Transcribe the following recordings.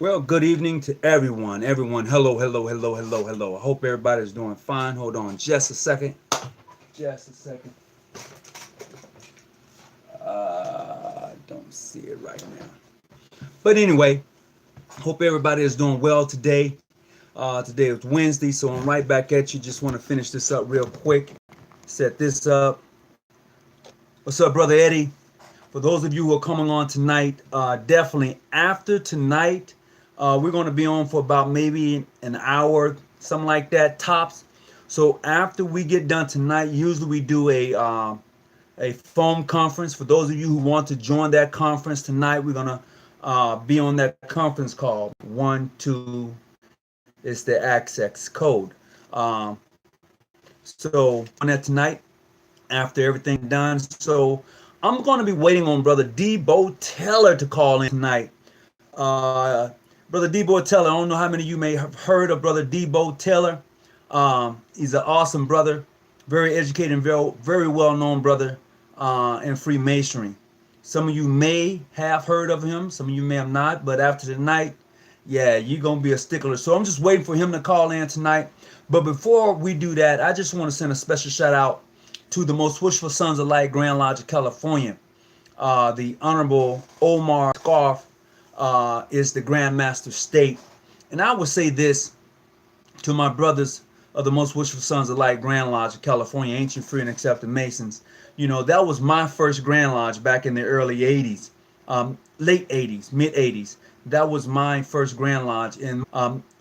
Well, good evening to everyone. Everyone, hello, hello, hello, hello, hello. I hope everybody's doing fine. Hold on just a second. Just a second. I don't see it right now. But anyway, hope everybody is doing well today. Today is Wednesday, so I'm right back at you. Just want to finish this up real quick. Set this up. What's up, Brother Eddie? For those of you who are coming on tonight, definitely after tonight, we're going to be on for about maybe an hour, something like that, tops. So after we get done tonight, usually we do a phone conference. For those of you who want to join that conference tonight, we're going to be on that conference call. 1, 2 is the access code. Um, so on that tonight, after everything done. So I'm going to be waiting on Brother Debo Taylor to call in tonight. Brother Debo Taylor, I don't know how many of you may have heard of Brother Debo Taylor. He's an awesome brother, very educated and very well known brother in Freemasonry. Some of you may have heard of him, some of you may have not, but after tonight, yeah, you're going to be a stickler. So I'm just waiting for him to call in tonight. But before we do that, I just want to send a special shout out to the Most Wishful Sons of Light Grand Lodge of California. The Honorable Omar Scarf is the Grand Master State. And I would say this to my brothers of the Most Wishful Sons of Light Grand Lodge of California, Ancient Free and Accepted Masons. You know, that was my first Grand Lodge back in the early 80s, late 80s, mid 80s. That was my first Grand Lodge in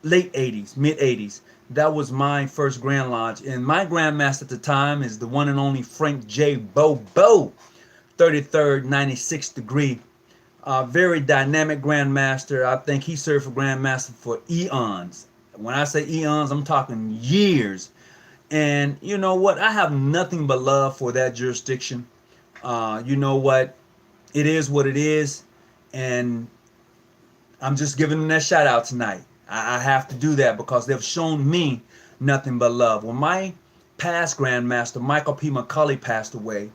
late 80s, mid 80s. That was my first Grand Lodge. And my Grand Master at the time is the one and only Frank J. Bobo, 33rd 96th degree. Very dynamic Grandmaster. I think he served for Grandmaster for eons. When I say eons, I'm talking years. And you know what? I have nothing but love for that jurisdiction. You know what? It is what it is. And I'm just giving them that shout out tonight. I have to do that because they've shown me nothing but love. When my past Grandmaster, Michael P. McCully, passed away,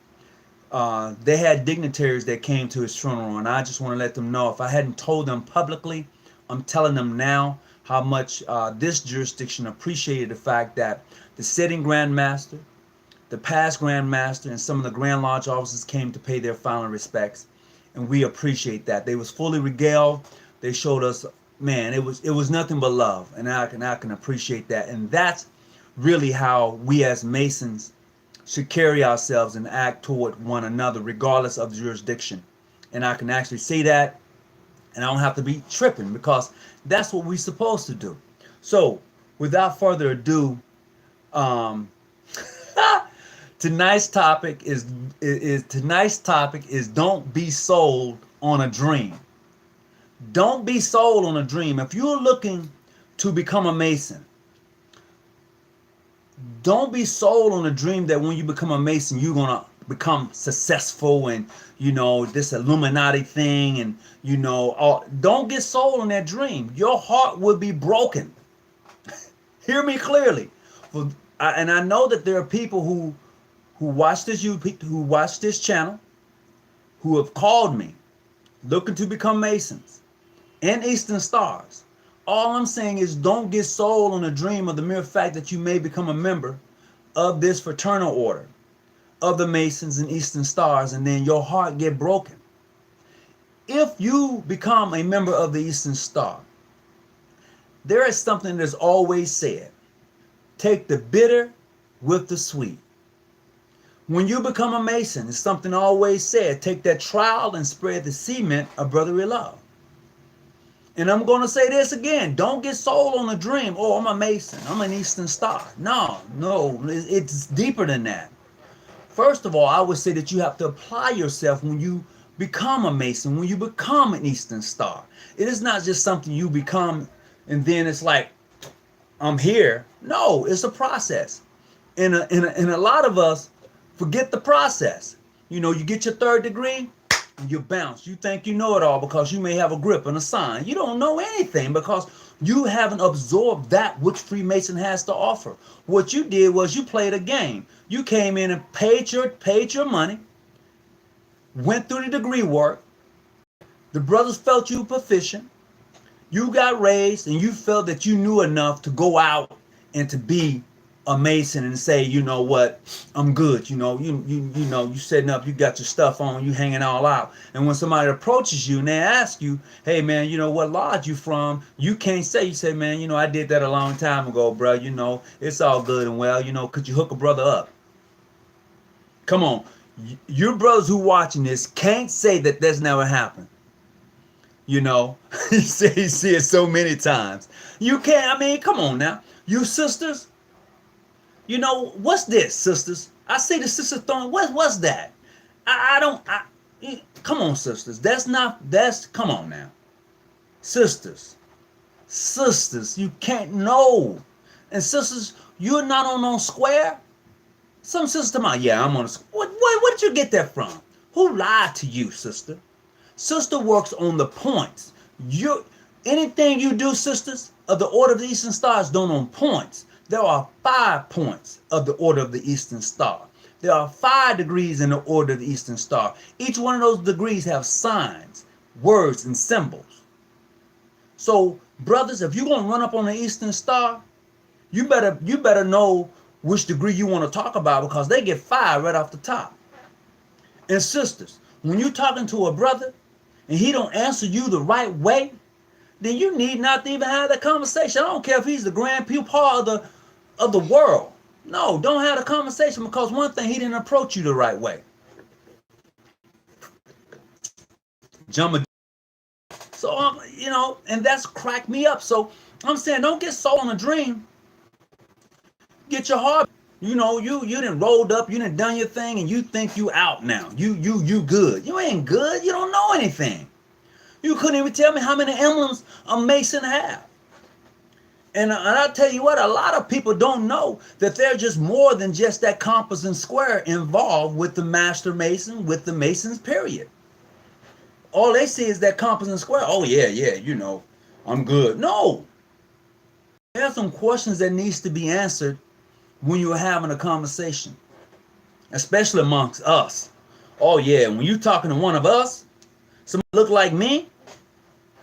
they had dignitaries that came to his funeral, and I just want to let them know if I hadn't told them publicly, I'm telling them now how much this jurisdiction appreciated the fact that the sitting Grand Master, the past Grand Master, and some of the Grand Lodge officers came to pay their final respects, and we appreciate that. They was fully regaled. They showed us, man, it was nothing but love, and I can appreciate that, and that's really how we as Masons should carry ourselves and act toward one another, regardless of jurisdiction. And I can actually say that, and I don't have to be tripping because that's what we're supposed to do. So, without further ado, um, tonight's topic is don't be sold on a dream. Don't be sold on a dream. If you're looking to become a Mason, don't be sold on a dream that when you become a Mason, you're going to become successful and, this Illuminati thing and, don't get sold on that dream. Your heart will be broken. Hear me clearly. And I know that there are people who watch this channel, who have called me looking to become Masons and Eastern Stars. All I'm saying is don't get sold on the dream of the mere fact that you may become a member of this fraternal order of the Masons and Eastern Stars, and then your heart get broken. If you become a member of the Eastern Star, there is something that's always said: take the bitter with the sweet. When you become a Mason, it's something always said: take that trial and spread the cement of brotherly love. And I'm going to say this again. Don't get sold on a dream. Oh, I'm a Mason. I'm an Eastern Star. No. It's deeper than that. First of all, I would say that you have to apply yourself when you become a Mason, when you become an Eastern Star. It is not just something you become and then it's like, I'm here. No, it's a process. And a lot of us forget the process. You get your third degree, you bounce. You think you know it all because you may have a grip and a sign. You don't know anything because you haven't absorbed that which Freemason has to offer. What you did was you played a game. You came in and paid your money, went through the degree work. The brothers felt you proficient. You got raised and you felt that you knew enough to go out and to be a Mason and say, you know what, I'm good. You setting up, you got your stuff on, you hanging all out. And when somebody approaches you and they ask you, hey man, what lodge you from? You can't say. You say, man, I did that a long time ago, bro. It's all good and well. Could you hook a brother up? Come on, your brothers who watching this can't say that that's never happened. You see it so many times. You can't. I mean, come on now, you sisters. What's this, sisters? I see the sisters throwing. What's that? I don't. Come on, sisters. Come on now, sisters. You can't know. And sisters, you're not on no square. Some sisters come out. Yeah, I'm on a square. What did you get that from? Who lied to you, sister? Sister works on the points. Anything you do, sisters, of the Order of the Eastern Star is done on points. There are 5 points of the Order of the Eastern Star. There are 5 degrees in the Order of the Eastern Star. Each one of those degrees have signs, words, and symbols. So, brothers, if you're gonna run up on the Eastern Star, you better know which degree you want to talk about, because they get 5 right off the top. And sisters, when you're talking to a brother and he don't answer you the right way, then you need not to even have that conversation. I don't care if he's the grand poobah of the world. No, don't have the conversation, because one thing, he didn't approach you the right way. So, and that's cracked me up. So I'm saying, don't get sold on a dream. Get your heart. You done rolled up, you done done your thing, and you think you out now. You good. You ain't good. You don't know anything. You couldn't even tell me how many emblems a Mason have. And I'll tell you what, a lot of people don't know that they're just more than just that compass and square involved with the Master Mason, with the Masons, period. All they see is that compass and square. Oh, yeah, I'm good. No. There are some questions that needs to be answered when you're having a conversation, especially amongst us. Oh, yeah, when you're talking to one of us, somebody look like me,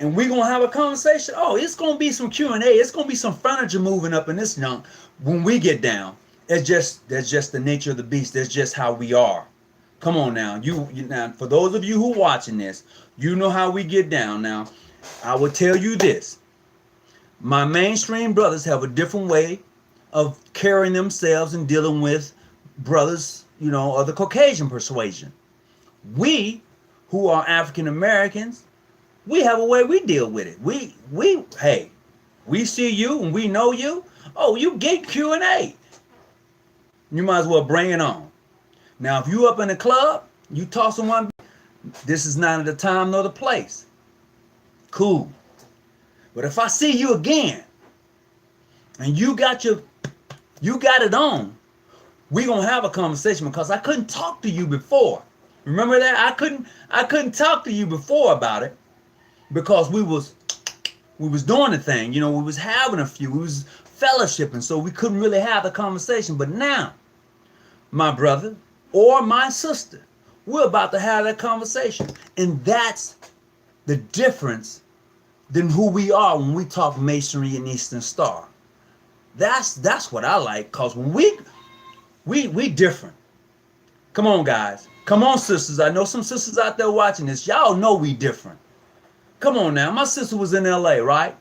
and we're going to have a conversation, oh, it's going to be some Q&A. It's going to be some furniture moving up in this junk when we get down. That's just the nature of the beast. That's just how we are. Come on now. Now, for those of you who are watching this, you know how we get down. Now, I will tell you this. My mainstream brothers have a different way of carrying themselves and dealing with brothers, of the Caucasian persuasion. We, who are African Americans, we have a way we deal with it. Hey, we see you and we know you. Oh, you get Q&A. You might as well bring it on. Now, if you up in the club, you toss someone, this is not the time nor the place. Cool. But if I see you again, and you got it on, we gonna have a conversation, because I couldn't talk to you before. Remember that? I couldn't talk to you before about it, because we was doing the thing, we was having a few, we was fellowshipping, so we couldn't really have the conversation. But now, my brother or my sister, we're about to have that conversation. And that's the difference than who we are when we talk Masonry and Eastern Star. That's what I like, because when we different. Come on, guys. Come on, sisters. I know some sisters out there watching this. Y'all know we different. Come on now. My sister was in LA, right?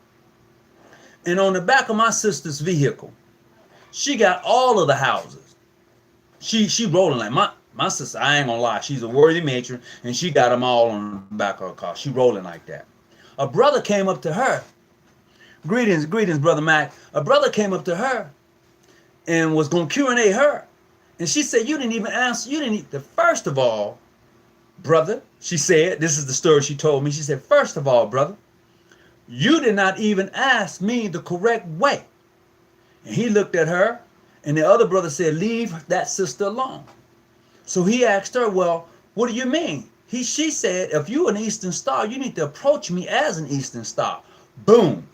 And on the back of my sister's vehicle, she got all of the houses. She rolling like my sister, I ain't gonna lie, she's a worthy matron, and she got them all on the back of her car. She rolling like that. A brother came up to her. Greetings, Brother Mac. A brother came up to her and was gonna Q&A her. And she said, you didn't even answer, first of all, brother, she said, this is the story she told me. She said, first of all, brother, you did not even ask me the correct way. And he looked at her, and the other brother said, leave that sister alone. So he asked her, well, what do you mean? She said, if you're an Eastern Star, you need to approach me as an Eastern Star. Boom.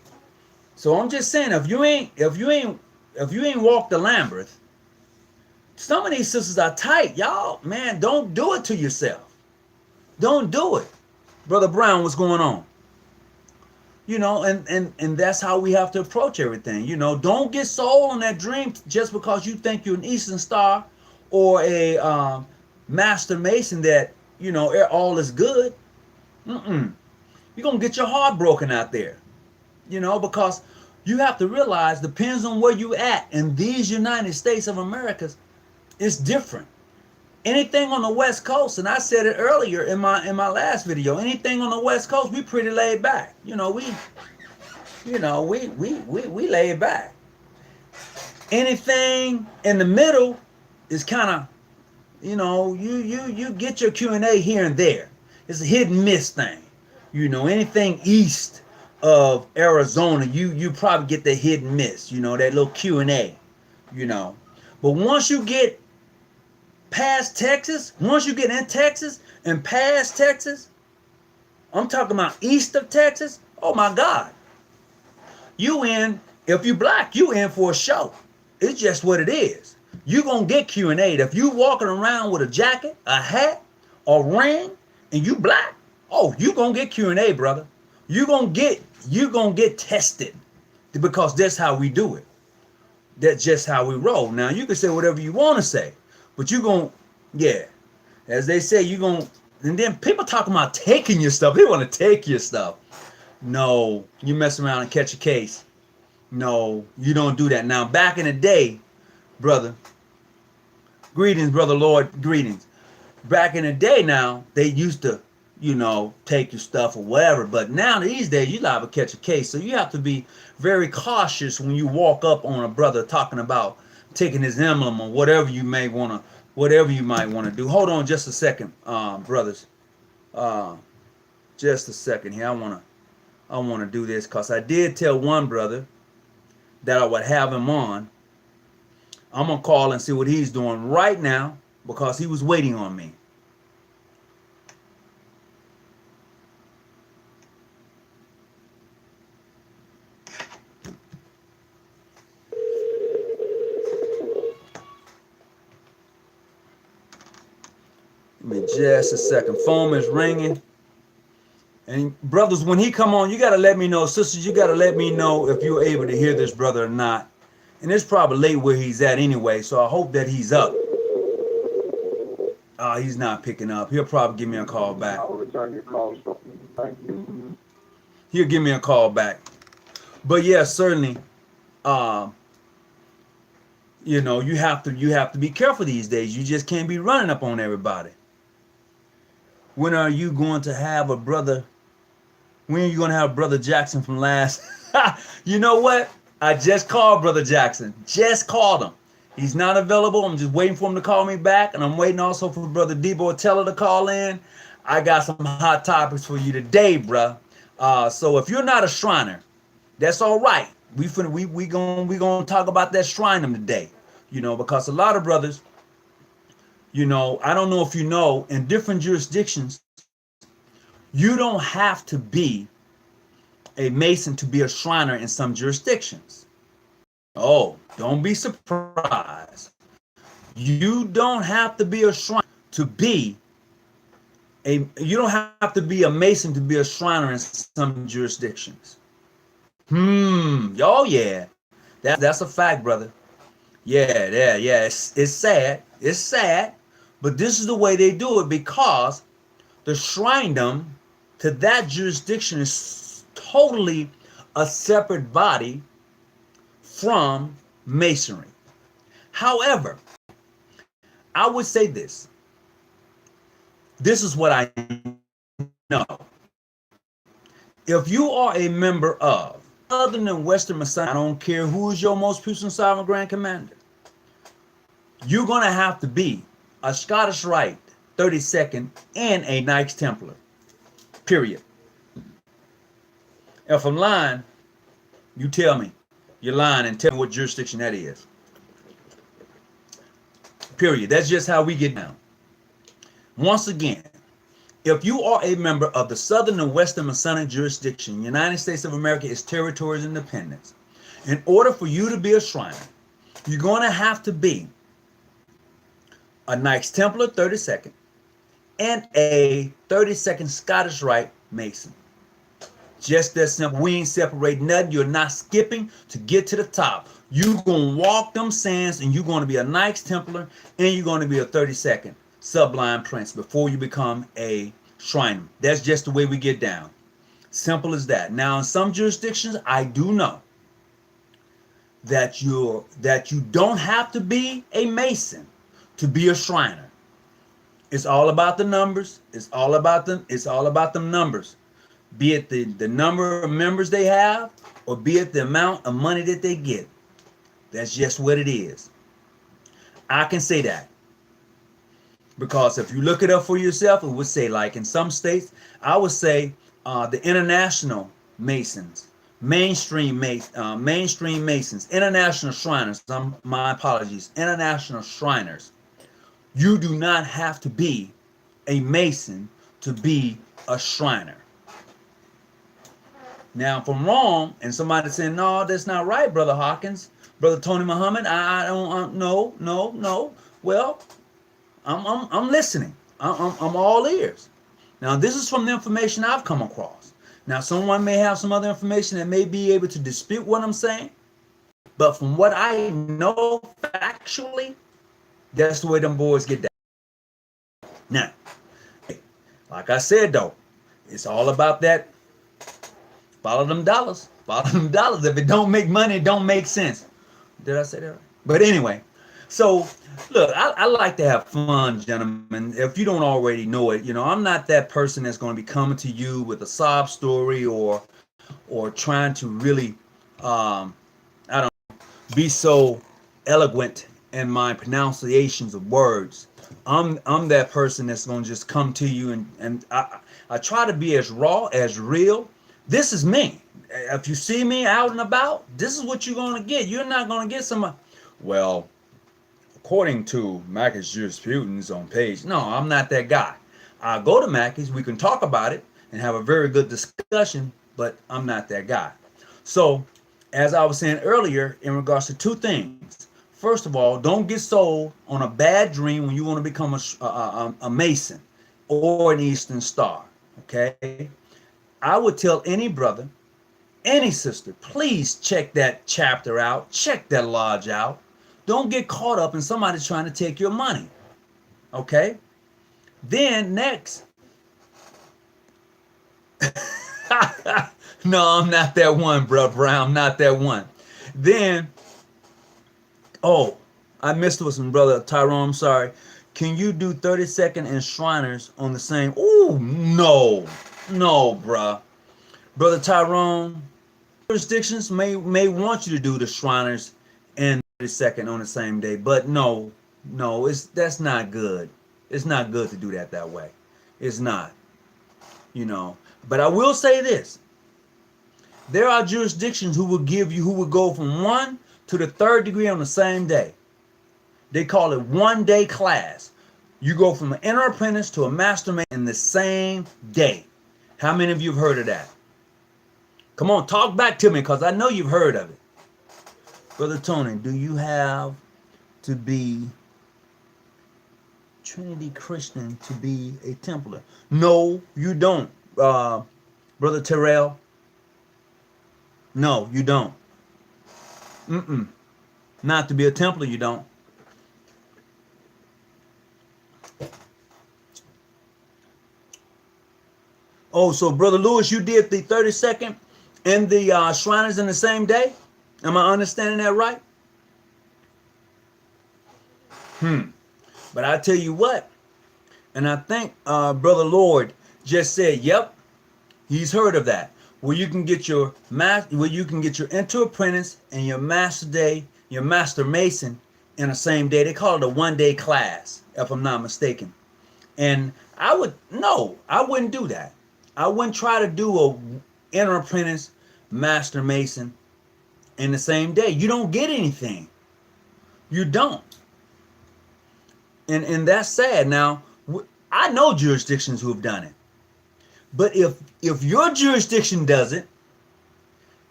So I'm just saying, if you ain't walked the Lambeth, some of these sisters are tight. Y'all, man, don't do it to yourself. Don't do it. Brother Brown, what's going on? You know, and that's how we have to approach everything. You know, don't get sold on that dream just because you think you're an Eastern Star or a Master Mason that, you know, all is good. Mm-mm. You're going to get your heart broken out there, you know, because you have to realize, depends on where you at in these United States of America, it's different. Anything on the West Coast, and I said it earlier in my last video, anything on the West Coast, we pretty laid back. We laid back. Anything in the middle is kind of, you get your Q&A here and there. It's a hit and miss thing. You know, anything east of Arizona, you probably get the hit and miss, you know, that little Q&A, you know. But once you get past Texas, once you get in Texas and past Texas, I'm talking about east of Texas, oh my God. If you black, you in for a show. It's just what it is. You gonna get Q&A. If you walking around with a jacket, a hat, a ring, and you black, oh, you gonna get Q&A, brother. You gonna get tested, because that's how we do it. That's just how we roll. Now you can say whatever you want to say, but you gonna, yeah, as they say, you gonna. And then people talking about taking your stuff. They want to take your stuff. No, you mess around and catch a case. No, you don't do that. Now, back in the day, brother, greetings, brother Lord, greetings. Back in the day now, they used to, take your stuff or whatever. But now, these days, you liable to catch a case. So you have to be very cautious when you walk up on a brother talking about taking his emblem or whatever you might want to do. Hold on just a second, brothers. Just a second here. I want to do this because I did tell one brother that I would have him on. I'm going to call and see what he's doing right now because he was waiting on me. Give me just a second. Phone is ringing. And brothers, when he come on, you got to let me know. Sisters, you got to let me know if you're able to hear this brother or not. And it's probably late where he's at anyway, so I hope that he's up. He's not picking up. He'll probably give me a call back. I'll return your call. Thank you. He'll give me a call back. But yeah, certainly, you have to be careful these days. You just can't be running up on everybody. When are you going to have a brother? When are you going to have Brother Jackson from last? You know what? I just called Brother Jackson. Just called him. He's not available. I'm just waiting for him to call me back. And I'm waiting also for Brother Debo Teller to call in. I got some hot topics for you today, bruh. So if you're not a Shriner, that's all right. We gonna talk about that Shrinum today. Because a lot of brothers, I don't know if you know, in different jurisdictions, you don't have to be a Mason to be a Shriner in some jurisdictions. Oh, don't be surprised. You don't have to be a Shriner to be you don't have to be a Mason to be a Shriner in some jurisdictions. Oh yeah. That's a fact, brother. Yeah. It's sad. It's sad. But this is the way they do it because the Shrindom to that jurisdiction is totally a separate body from Masonry. However, I would say this. This is what I know. If you are a member of Southern and Western Masonic, I don't care who is your most puissant sovereign grand commander, you're going to have to be a Scottish Rite 32nd and a Knights Templar. Period. If I'm lying, you tell me you're lying and tell me what jurisdiction that is. Period. That's just how we get down. Once again, if you are a member of the Southern and Western Masonic jurisdiction, United States of America is territories independence. In order for you to be a Shriner, you're going to have to be a Knights Templar 32nd and a 32nd Scottish Rite Mason. Just that simple. We ain't separating nothing. You're not skipping to get to the top. You're going to walk them sands, and you're going to be a Knights Templar, and you're going to be a 32nd Sublime Prince before you become a Shriner. That's just the way we get down. Simple as that. Now, in some jurisdictions, I do know that you don't have to be a Mason to be a Shriner. It's all about the numbers. It's all about them numbers. Be it the number of members they have, or be it the amount of money that they get. That's just what it is. I can say that. Because if you look it up for yourself, it would say, like in some states, I would say the international Masons, mainstream Masons, international Shriners, my apologies, international Shriners. You do not have to be a Mason to be a Shriner. Now, if I'm wrong, and somebody saying, no, that's not right, Brother Hawkins, Brother Tony Muhammad, I don't, no. Well, I'm listening. I'm all ears. Now, this is from the information I've come across. Now, someone may have some other information that may be able to dispute what I'm saying, but from what I know factually, that's the way them boys get down. Now, like I said, though, it's all about that. Follow them dollars. Follow them dollars. If it don't make money, it don't make sense. Did I say that right? But anyway, so look, I like to have fun, gentlemen. If you don't already know it, I'm not that person that's going to be coming to you with a sob story or trying to really, be so eloquent in my pronunciations of words. I'm that person that's going to just come to you and I try to be as raw, as real. This is me. If you see me out and about, this is what you're going to get. You're not going to get some, well, according to Mackey's jurisprudence on page, no, I'm not that guy. I go to Mackey's, we can talk about it and have a very good discussion, but I'm not that guy. So, as I was saying earlier, in regards to two things. First of all, don't get sold on a bad dream when you want to become a Mason or an Eastern Star, okay? I would tell any brother, any sister, please check that chapter out, check that lodge out. Don't get caught up in somebody trying to take your money, okay? Then next, no, I'm not that one, bro, Brown, I'm not that one. Then, oh, I missed with some brother Tyrone, I'm sorry. Can you do 32nd and Shriners on the same? Ooh, no, bruh. Brother Tyrone, jurisdictions may want you to do the Shriners and 32nd on the same day, but no, that's not good. It's not good to do that way. It's not, But I will say this. There are jurisdictions who will go from 1 to the 3rd degree on the same day. They call it one-day class. You go from an inner apprentice to a master mason in the same day. How many of you have heard of that? Come on, talk back to me, because I know you've heard of it. Brother Tony, do you have to be Trinity Christian to be a Templar? No, you don't, Brother Terrell. No, you don't. Not to be a Templar, you don't. Oh, so Brother Lewis, you did the 32nd and the Shriners in the same day? Am I understanding that right? But I tell you what, and I think Brother Lord just said, yep, he's heard of that. Where you can get your inter apprentice and your master day, your master mason in the same day. They call it a one-day class, if I'm not mistaken. And I wouldn't do that. I wouldn't try to do a inter apprentice, master mason in the same day. You don't get anything. You don't. And that's sad. Now, I know jurisdictions who have done it. But if your jurisdiction does it,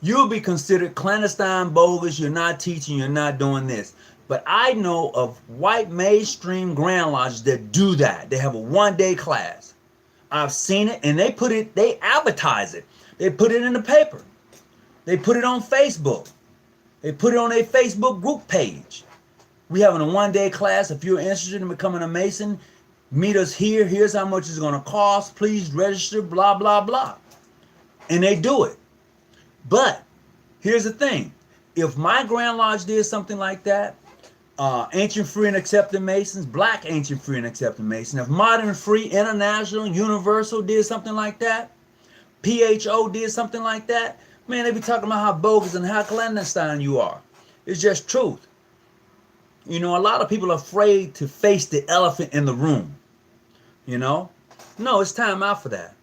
you'll be considered clandestine, bogus, you're not teaching, you're not doing this. But I know of white mainstream Grand Lodges that do that. They have a one-day class. I've seen it, and they advertise it. They put it in the paper. They put it on Facebook. They put it on their Facebook group page. We having a one-day class. If you're interested in becoming a Mason, meet us here. Here's how much it's going to cost. Please register, blah, blah, blah. And they do it. But here's the thing. If my Grand Lodge did something like that, Ancient Free and Accepted Masons, Black Ancient Free and Accepted Masons, if Modern Free, International, Universal did something like that, PHO did something like that, man, they be talking about how bogus and how clandestine you are. It's just truth. You know, a lot of people are afraid to face the elephant in the room. You know? No, it's time out for that.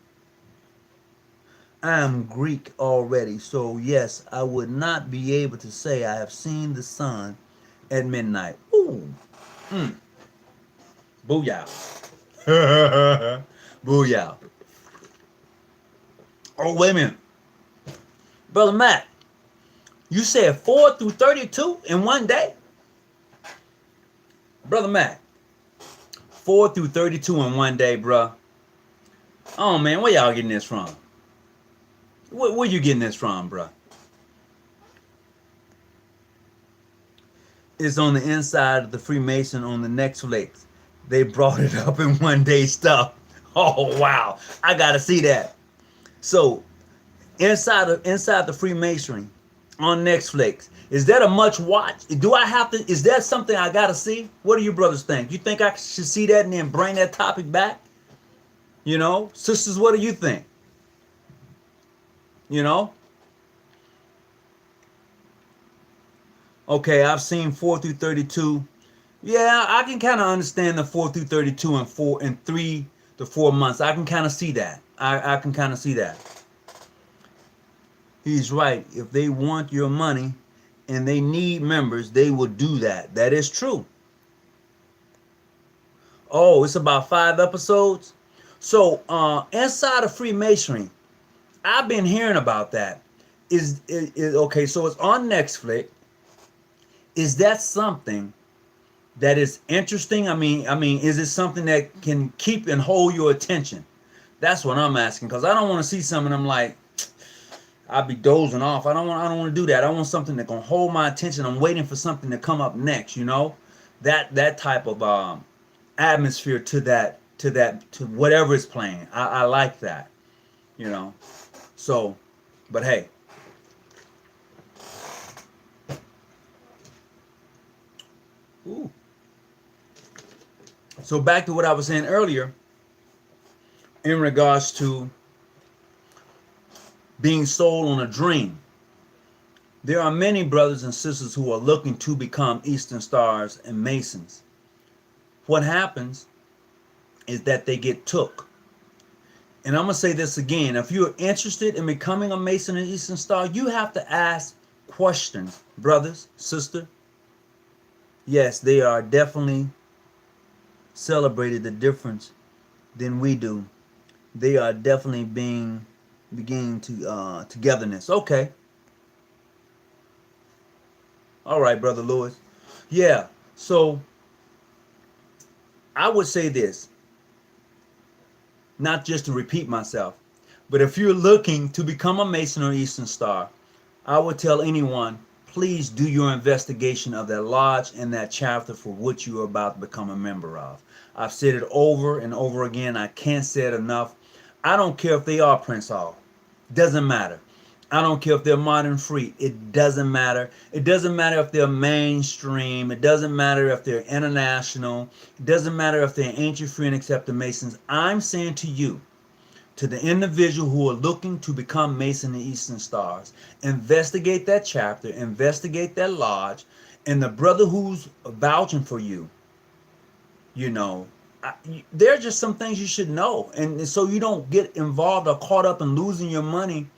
I am Greek already, so yes, I would not be able to say I have seen the sun at midnight. Ooh. Booyah. Booyah. Oh, wait a minute. Brother Matt, you said 4 through 32 in one day? Brother Matt, 4 through 32 in one day, bruh. Oh, man, where y'all getting this from? Where you getting this from, bruh? It's on the inside of the Freemason on the Netflix. They brought it up in one day stuff. Oh, wow. I got to see that. So, inside the Freemasonry on Netflix, is that a much watch? Is that something I got to see? What do you brothers think? You think I should see that and then bring that topic back? You know, sisters, what do you think? You know? Okay, I've seen 4 through 32. Yeah, I can kind of understand the 4 through 32 and 3 to 4 months. I can kind of see that. I can kind of see that. He's right. If they want your money and they need members, they will do that. That is true. Oh, it's about 5 episodes? So, inside of Freemasonry, I've been hearing about that. Okay, so it's on Netflix. Is that something that is interesting? I mean, is it something that can keep and hold your attention? That's what I'm asking, because I don't want to see something I'm like, I'll be dozing off. I don't want to do that. I want something that can hold my attention. I'm waiting for something to come up next, you know? That type of atmosphere to whatever is playing. I like that, you know? So, but hey. Ooh. So back to what I was saying earlier in regards to being sold on a dream. There are many brothers and sisters who are looking to become Eastern Stars and Masons. What happens is that they get took. And I'm going to say this again. If you're interested in becoming a Mason and Eastern Star, you have to ask questions, brothers, sister. Yes, they are definitely celebrated the difference than we do. They are definitely beginning to togetherness. Okay. All right, Brother Lewis. Yeah, so I would say this, not just to repeat myself, but if you're looking to become a Mason or Eastern Star, I would tell anyone, please do your investigation of that lodge and that chapter for which you are about to become a member of. I've said it over and over again. I can't say it enough. I don't care if they are Prince Hall. Doesn't matter. I don't care if they're Modern Free. It doesn't matter. It doesn't matter if they're mainstream. It doesn't matter if they're international. It doesn't matter if they're Ancient Free and Accepted Masons. I'm saying to you, to the individual who are looking to become Mason and Eastern Stars, investigate that chapter, investigate that lodge, and the brother who's vouching for you, you know, there are just some things you should know. And so you don't get involved or caught up in losing your money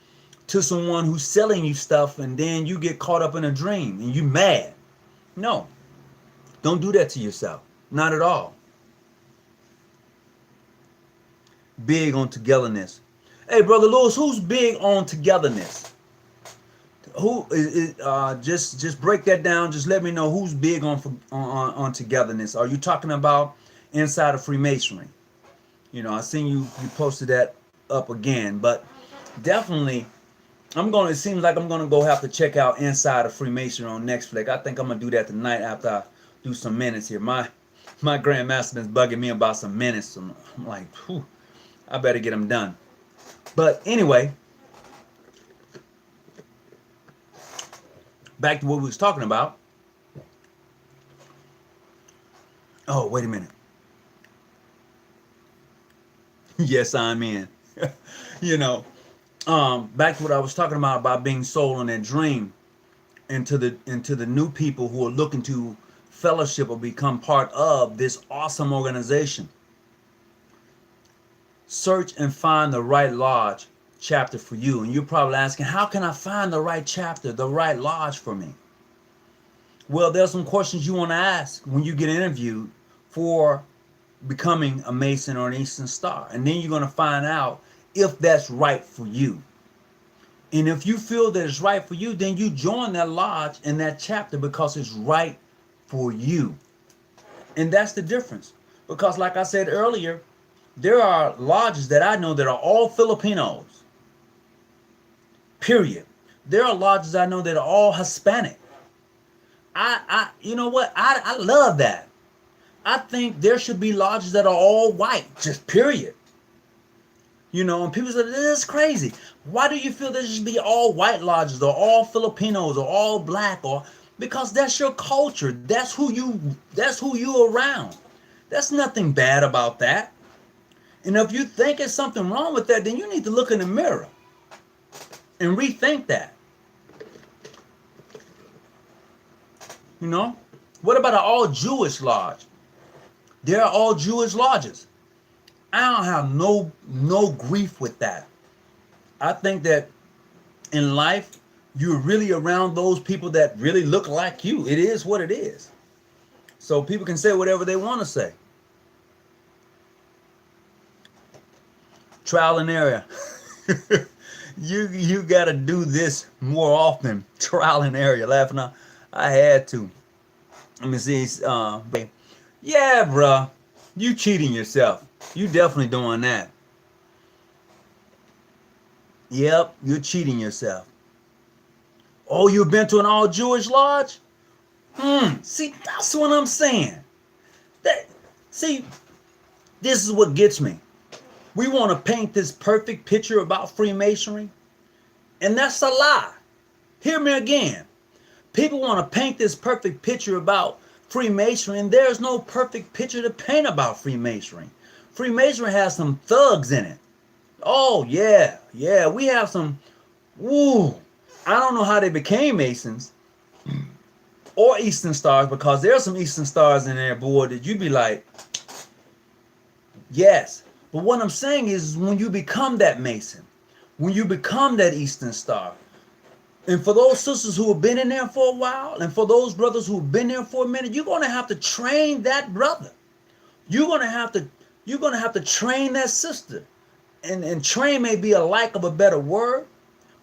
to someone who's selling you stuff, and then you get caught up in a dream and you mad. No, don't do that to yourself. Not at all. Big on togetherness. Hey, Brother Lewis, who's big on togetherness? Who is just break that down. Just let me know who's big on togetherness. Are you talking about inside of Freemasonry? You know, I seen you posted that up again, but definitely it seems like I'm gonna go have to check out Inside of Freemasonry on Netflix. I think I'm gonna do that tonight after I do some minutes here. My grandmaster been bugging me about some minutes. So I'm like, whew, I better get them done. But anyway, back to what we was talking about. Oh, wait a minute. Yes, I'm in. You know, back to what I was talking about being sold on that dream into the new people who are looking to fellowship or become part of this awesome organization. Search and find the right lodge chapter for you. And you're probably asking, how can I find the right chapter, the right lodge for me? Well, there's some questions you want to ask when you get interviewed for becoming a Mason or an Eastern Star. And then you're going to find out if that's right for you. And if you feel that it's right for you, then you join that lodge and that chapter because it's right for you. And that's the difference. Because like I said earlier, there are lodges that I know that are all Filipinos. Period. There are lodges I know that are all Hispanic. You know what? I love that. I think there should be lodges that are all white, just period. You know, and people say, this is crazy. Why do you feel there should be all white lodges or all Filipinos or all black? Or because that's your culture. That's who you around. There's nothing bad about that. And if you think there's something wrong with that, then you need to look in the mirror and rethink that. You know? What about an all Jewish lodge? There are all Jewish lodges. I don't have no grief with that. I think that in life, you're really around those people that really look like you. It is what it is. So people can say whatever they want to say. Trial and error. You got to do this more often. Trial and error. You're laughing now. I had to. Let me see. Yeah, bruh. You cheating yourself. You definitely doing that. Yep, you're cheating yourself. Oh, you've been to an all-Jewish lodge? See, that's what I'm saying. See, this is what gets me. We want to paint this perfect picture about Freemasonry, and that's a lie. Hear me again. People want to paint this perfect picture about Freemasonry, and there's no perfect picture to paint about Freemasonry. Freemasonry has some thugs in it. Oh, yeah, we have some, I don't know how they became Masons or Eastern Stars, because there's some Eastern Stars in there, boy, that you'd be like, yes. But what I'm saying is when you become that Mason, when you become that Eastern Star, and for those sisters who have been in there for a while, and for those brothers who have been there for a minute, you're going to have to train that brother. You're going to have to train that sister. And train may be a lack of a better word,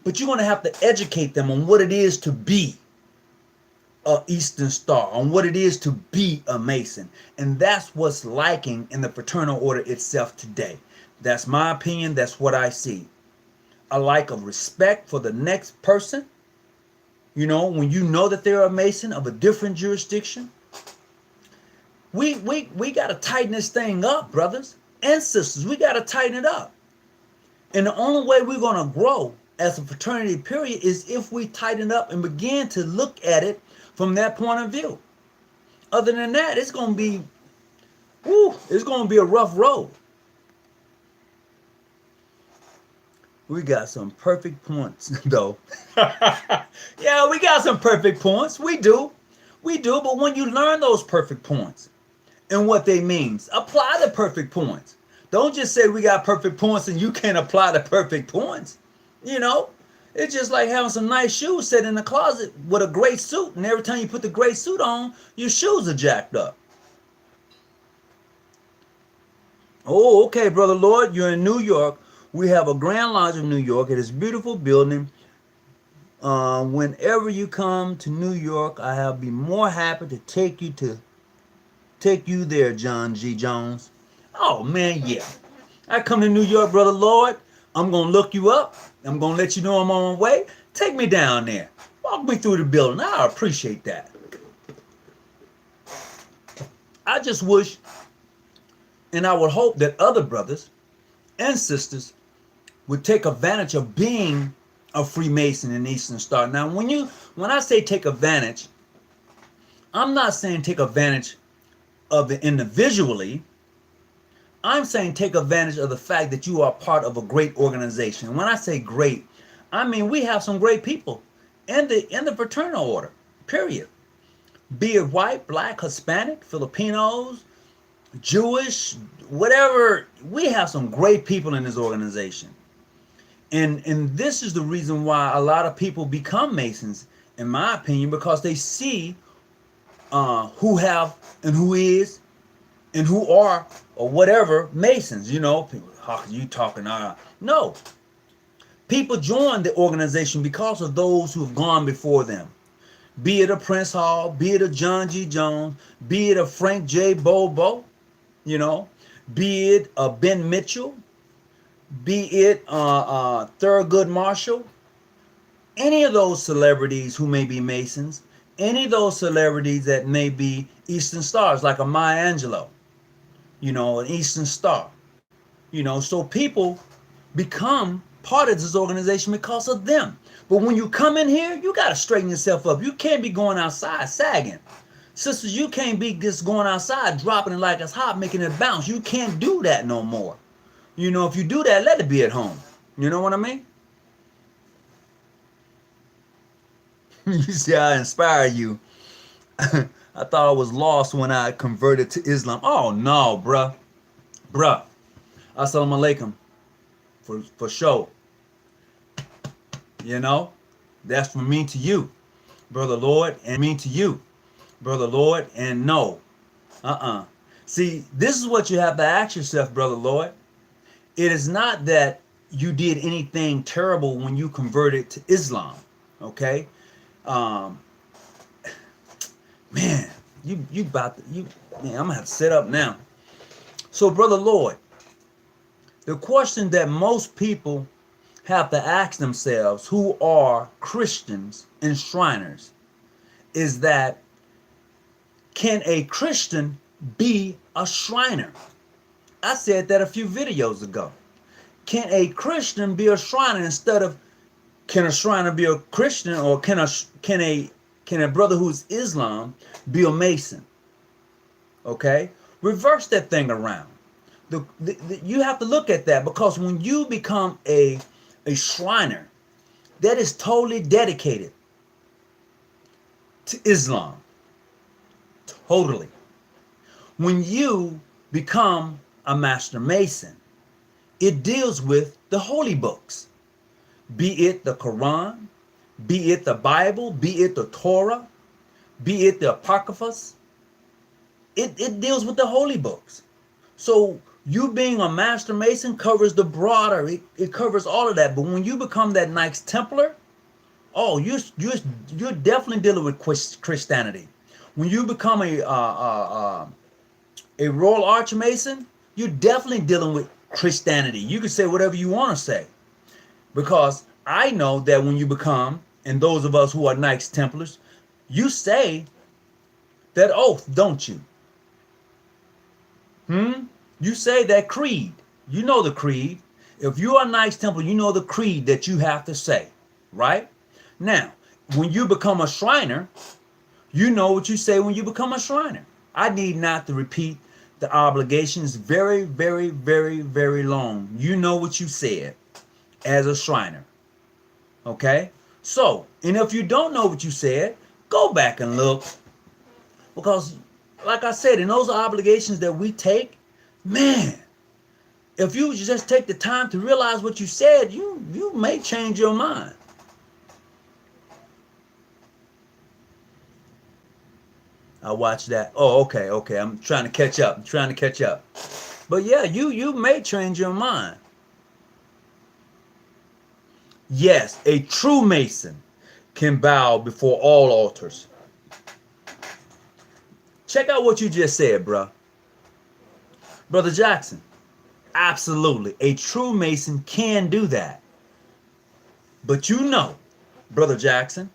but you're going to have to educate them on what it is to be a Eastern Star, on what it is to be a Mason. And that's what's lacking in the fraternal order itself today. That's my opinion. That's what I see. A lack of respect for the next person. You know, when you know that they're a Mason of a different jurisdiction. We got to tighten this thing up, brothers and sisters. We got to tighten it up. And the only way we're going to grow as a fraternity, period, is if we tighten up and begin to look at it from that point of view. Other than that, it's going to be, it's going to be a rough road. We got some perfect points, though. Yeah, we got some perfect points. We do. But when you learn those perfect points and what they mean, apply the perfect points. Don't just say we got perfect points and you can't apply the perfect points. You know, it's just like having some nice shoes set in the closet with a great suit, and every time you put the great suit on, your shoes are jacked up. Oh, okay, Brother Lord, you're in New York. We have a Grand Lodge of New York. It is a beautiful building. Whenever you come to New York, I'll be more happy to take you there, John G. Jones. Oh man, yeah. I come to New York, Brother Lloyd. I'm going to look you up. I'm going to let you know I'm on my way. Take me down there. Walk me through the building. I appreciate that. I just wish and I would hope that other brothers and sisters would take advantage of being a Freemason in Eastern Star. Now, when I say take advantage, I'm not saying take advantage of it individually. I'm saying take advantage of the fact that you are part of a great organization. When I say great, I mean we have some great people in the fraternal order, period. Be it white, black, Hispanic, Filipinos, Jewish, whatever, we have some great people in this organization. And this is the reason why a lot of people become Masons, in my opinion, because they see who have and who is and who are or whatever Masons. You know, people, how are you talking? No. People join the organization because of those who have gone before them. Be it a Prince Hall, be it a John G. Jones, be it a Frank J. Bobo, you know, be it a Ben Mitchell, be it Thurgood Marshall, any of those celebrities who may be Masons, any of those celebrities that may be Eastern Stars, like a Maya Angelou, you know, an Eastern Star, you know, so people become part of this organization because of them. But when you come in here, you got to straighten yourself up. You can't be going outside sagging. Sisters, you can't be just going outside dropping it like it's hot, making it bounce. You can't do that no more. You know, if you do that, let it be at home. You know what I mean? You see, I inspire you. I thought I was lost when I converted to Islam. Oh, no, bruh. Bruh. Assalamu alaikum. For sure. You know? That's from me to you, Brother Lord, and me to you, Brother Lord, and no. See, this is what you have to ask yourself, Brother Lord. It is not that you did anything terrible when you converted to Islam, okay? Man, you about to, man, I'm gonna have to sit up now. So, Brother Lord, the question that most people have to ask themselves who are Christians and Shriners is that, can a Christian be a Shriner? I said that a few videos ago. Can a Christian be a Shriner instead of, can a Shriner be a Christian, or can a brother who's Islam be a Mason? Okay? Reverse that thing around. You have to look at that, because when you become a Shriner, that is totally dedicated to Islam. Totally. When you become a Master Mason, it deals with the holy books, be it the Quran, be it the Bible, be it the Torah, be it the Apocryphas. It deals with the holy books. So you being a Master Mason covers the broader, it covers all of that. But when you become that Knights Templar, oh, you're definitely dealing with Christianity. When you become a Royal Archmason, you're definitely dealing with Christianity. You can say whatever you want to say, because I know that when you become, and those of us who are Knights Templars, you say that oath, don't you? You say that creed. You know the creed. If you are Knights Templar, you know the creed that you have to say, right? Now, when you become a Shriner, you know what you say when you become a Shriner. I need not to repeat the obligations. Very, very, very, very long. You know what you said as a Shriner. Okay? So, and if you don't know what you said, go back and look. Because, like I said, in those obligations that we take, man, if you just take the time to realize what you said, you may change your mind. I watched that. Oh, okay. I'm trying to catch up. But yeah, you may change your mind. Yes, a true Mason can bow before all altars. Check out what you just said, bruh. Brother Jackson, Absolutely. A true Mason can do that. But you know, Brother Jackson,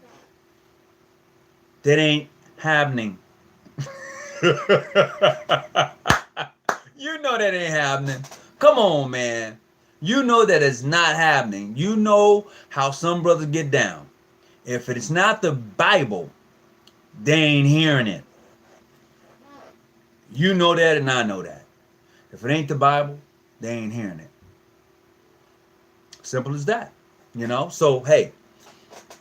that ain't happening. You know that ain't happening. Come on, man. You know that it's not happening. You know how some brothers get down. If it's not the Bible, they ain't hearing it. You know that and I know that. If it ain't the Bible, they ain't hearing it. Simple as that. You know? So, hey.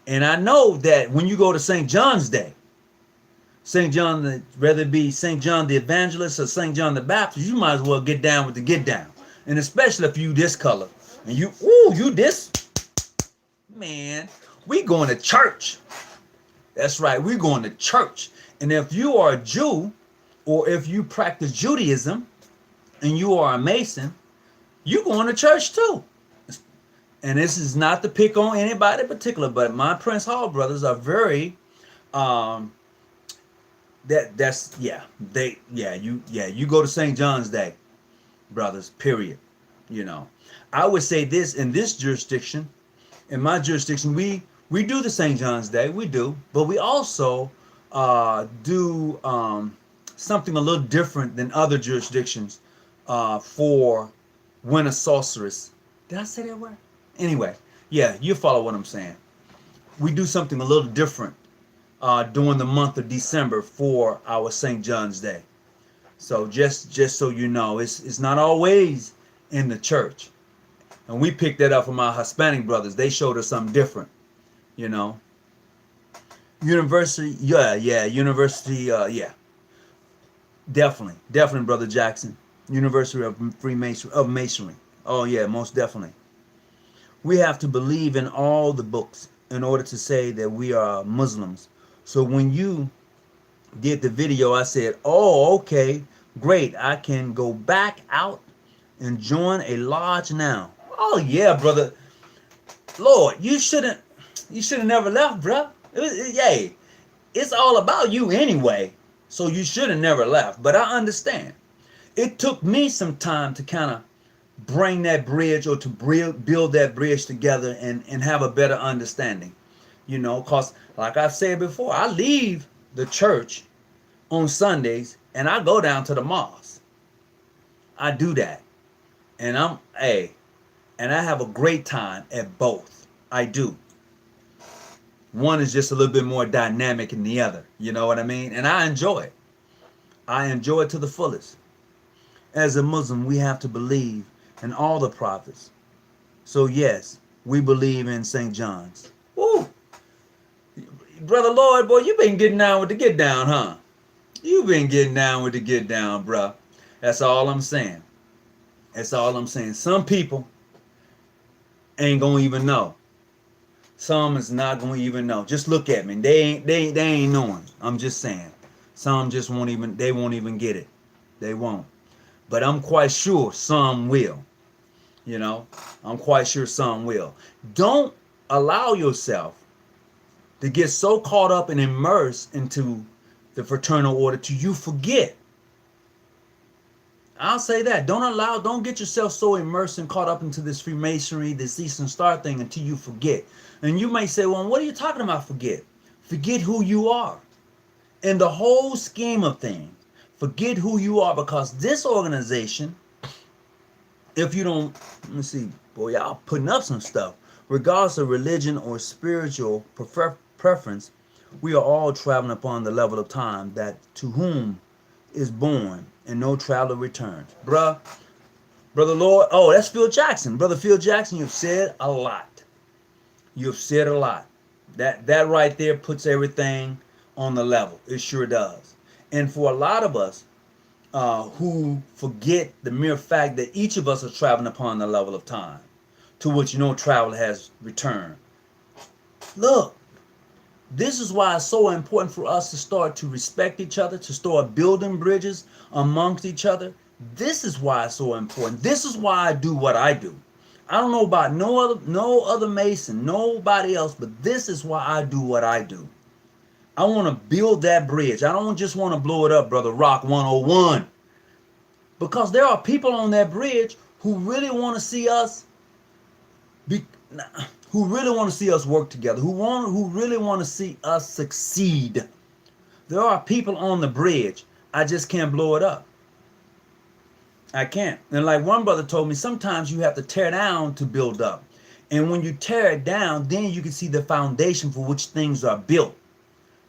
And I know that when you go to St. John's Day, St. John, whether it be St. John the Evangelist or St. John the Baptist, you might as well get down with the get down. And especially if you this color. And you this. Man, we going to church. That's right, we're going to church. And if you are a Jew, or if you practice Judaism, and you are a Mason, you going to church too. And this is not to pick on anybody in particular, but my Prince Hall brothers are very, you go to St. John's Day, brothers, period. You know, I would say this in this jurisdiction, in my jurisdiction, we do the St. John's Day, we do, but we also do something a little different than other jurisdictions for Winter Sorceress. Did I say that word? Anyway, yeah, you follow what I'm saying. We do something a little different during the month of December for our St. John's Day. So just so you know, it's not always in the church. And we picked that up from our Hispanic brothers. They showed us something different, you know. University, university, definitely, Brother Jackson. University of Masonry. Oh yeah, most definitely. We have to believe in all the books in order to say that we are Muslims. So when you did the video, I said, oh, okay, great. I can go back out and join a lodge now. Oh yeah, brother. Lord, you should have never left, bro. It's all about you anyway. So you should have never left. But I understand. It took me some time to kind of bring that bridge, or to build that bridge together and have a better understanding. You know, because like I've said before, I leave the church on Sundays and I go down to the mosque. I do that. And and I have a great time at both. I do. One is just a little bit more dynamic than the other. You know what I mean? And I enjoy it. I enjoy it to the fullest. As a Muslim, we have to believe in all the prophets. So yes, we believe in St. John's. Woo! Brother Lloyd, boy, you been getting down with the get down, huh? You been getting down with the get down, bruh. That's all I'm saying. That's all I'm saying. Some people ain't gonna even know. Some is not gonna even know. Just look at me. They ain't knowing. I'm just saying. Some just won't even get it. They won't. But I'm quite sure some will. You know, I'm quite sure some will. Don't allow yourself to get so caught up and immersed into the fraternal order till you forget. I'll say that. Don't get yourself so immersed and caught up into this Freemasonry, this Eastern Star thing until you forget. And you may say, well, what are you talking about forget? Forget who you are. In the whole scheme of things, forget who you are, because this organization, if you don't, let me see, boy, y'all putting up some stuff. Regardless of religion or spiritual preference, we are all traveling upon the level of time that to whom is born and no traveler returns. Brother Lord, oh, that's Phil Jackson. Brother Phil Jackson, you've said a lot. You've said a lot. That right there puts everything on the level. It sure does. And for a lot of us who forget the mere fact that each of us are traveling upon the level of time to which no traveler has returned. Look, this is why it's so important for us to start to respect each other, to start building bridges amongst each other. This is why it's so important. This is why I do what I do. I don't know about no other Mason, nobody else, but this is why I do what I do. I want to build that bridge. I don't just want to blow it up, Brother Rock 101. Because there are people on that bridge who really want to see us be, who really want to see us work together, who really want to see us succeed. There are people on the bridge. I just can't blow it up. I can't. And like one brother told me, sometimes you have to tear down to build up. And when you tear it down, then you can see the foundation for which things are built.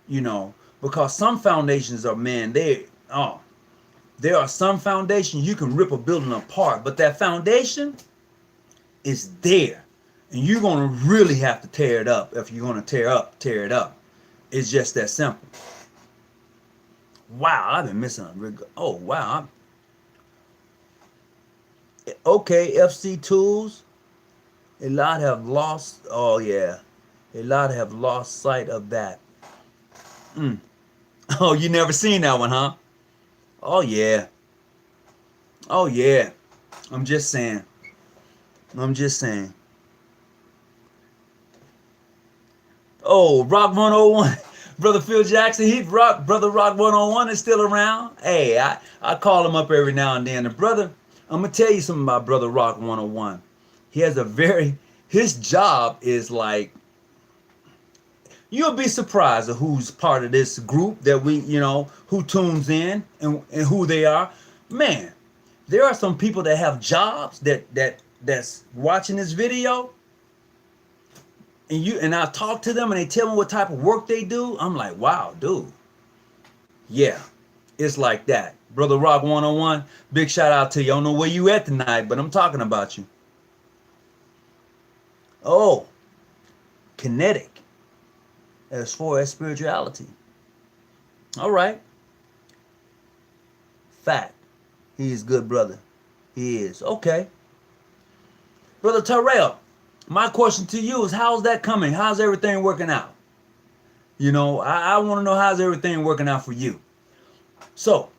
You know, because some foundations are, man, there are some foundations you can rip a building apart, but that foundation is there. And you're going to really have to tear it up. If you're going to tear it up. It's just that simple. Wow, I've been missing a oh wow. Okay, FC Tools. A lot have lost, oh yeah. A lot have lost sight of that. Oh, you never seen that one, huh? Oh yeah. Oh yeah. I'm just saying. Oh, Rock 101. Brother Phil Jackson, Brother Rock 101 is still around. Hey, I call him up every now and then. The brother, I'm going to tell you something about Brother Rock 101. He has his job is like, you'll be surprised at who's part of this group that who tunes in and who they are. Man, there are some people that have jobs that's watching this video. And I talk to them and they tell me what type of work they do. I'm like, wow, dude. Yeah, it's like that. Brother Rock 101, big shout out to you. I don't know where you at tonight, but I'm talking about you. Oh, kinetic as far as spirituality. All right. Fact. He is good, brother. He is. Okay. Brother Terrell, my question to you is, how's that coming? How's everything working out? You know, I want to know, how's everything working out for you? So,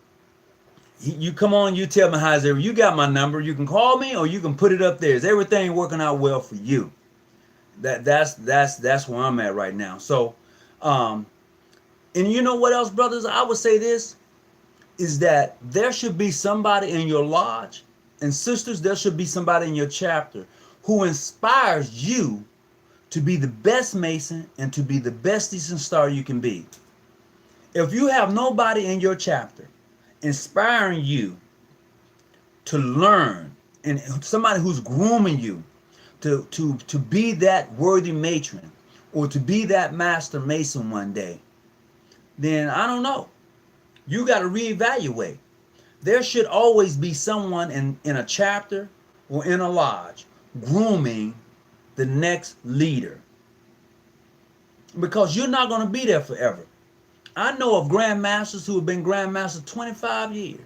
you come on, you tell me how's everything. You got my number. You can call me or you can put it up there. Is everything working out well for you? That's where I'm at right now. So, and you know what else, brothers? I would say this, is that there should be somebody in your lodge, and sisters, there should be somebody in your chapter who inspires you to be the best Mason and to be the best Eastern Star you can be. If you have nobody in your chapter inspiring you to learn, and somebody who's grooming you to be that worthy matron or to be that master Mason one day, then I don't know. You got to reevaluate. There should always be someone in a chapter or in a lodge grooming the next leader, because you're not going to be there forever. I know of grandmasters who have been grandmasters 25 years.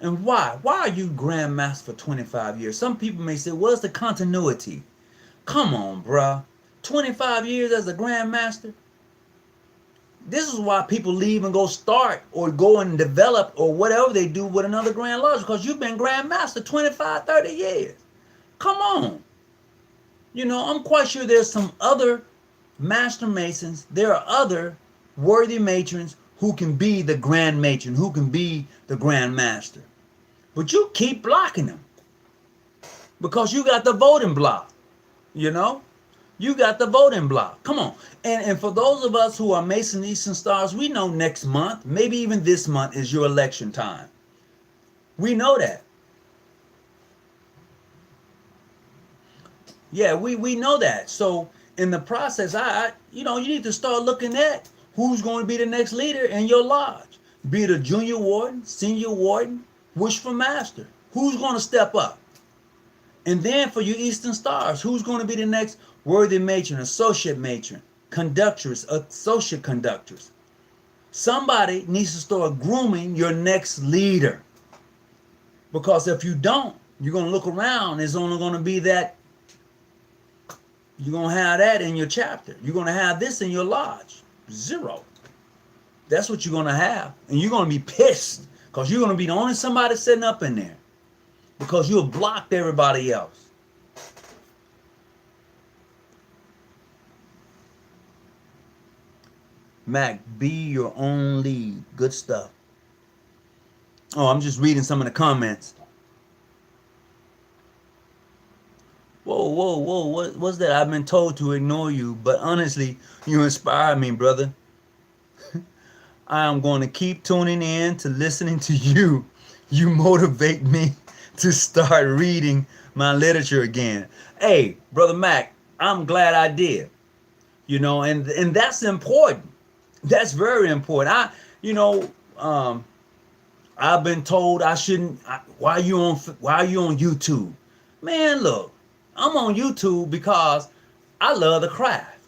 And why? Why are you grandmaster for 25 years? Some people may say, what's the continuity? Come on, bruh. 25 years as a grandmaster? This is why people leave and go start or go and develop or whatever they do with another Grand Lodge, because you've been grandmaster 25, 30 years. Come on. You know, I'm quite sure there's some other master masons. There are other worthy matrons who can be the grand matron, who can be the grand master. But you keep blocking them because you got the voting block, you know? You got the voting block. Come on. And for those of us who are Mason Eastern Stars, we know next month, maybe even this month, is your election time. We know that. Yeah, we know that. So in the process, you need to start looking at who's going to be the next leader in your lodge. Be it a junior warden, senior warden, wish for master. Who's going to step up? And then for you Eastern Stars, who's going to be the next worthy matron, associate matron, conductress, associate conductress? Somebody needs to start grooming your next leader. Because if you don't, you're going to look around, it's only going to be that. You're going to have that in your chapter. You're going to have this in your lodge. Zero. That's what you're going to have. And you're going to be pissed because you're going to be the only somebody sitting up in there, because you have blocked everybody else. Mac, be your own lead. Good stuff. Oh, I'm just reading some of the comments. whoa, what's that? I've been told to ignore you, but honestly, you inspire me, brother. I am going to keep tuning in to listening to you. You motivate me to start reading my literature again. Hey, brother Mac, I'm glad I did. And that's important. That's very important. You know, um, I've been told I shouldn't. Why are you on YouTube? Man, look, I'm on YouTube because I love the craft.